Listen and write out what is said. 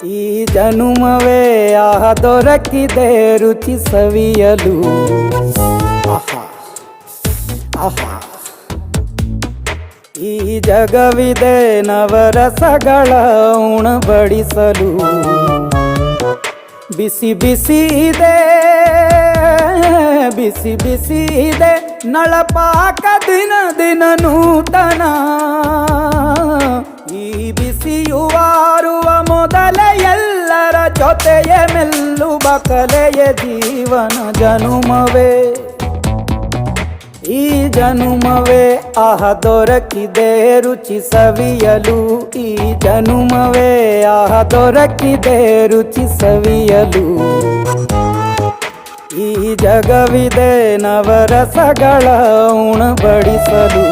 ಈ ಜನುಮವೇ ಆಹ ದೊರಕಿದೆ ರುಚಿ ಸವಿಯಲು. ಆಹಾ ಆಹಾ ಈ ಜಗವಿದೆ ನವರಸಗಳ ಉಣಬಡಿಸಲು. ಬಿಸಿ ಬಿಸಿ ಇದೆ ಬಿಸಿ ಬಿಸಿ ಇದೆ ನಳಪಾಕ ದಿನ ದಿನ ನೂತನ. ಈ ಬಿಸಿಯುವಾರುವ ಮೊದಲೇ ಎಲ್ಲರ ಜೊತೆಯ ಮೆಲ್ಲುವ ಕಲೆಯ ಜೀವನ ಜನುಮವೇ. ಈ ಜನುಮವೇ ಆಹ ದೊರಕಿದೆ ರುಚಿ ಸವಿಯಲು. ಈ ಜನುಮವೇ ಆಹ ದೊರಕಿದೆ ರುಚಿ ಸವಿಯಲು. ಈ ಜಗವಿದೆ ನವರಸಗಳ ಉಣಬಡಿಸಲು.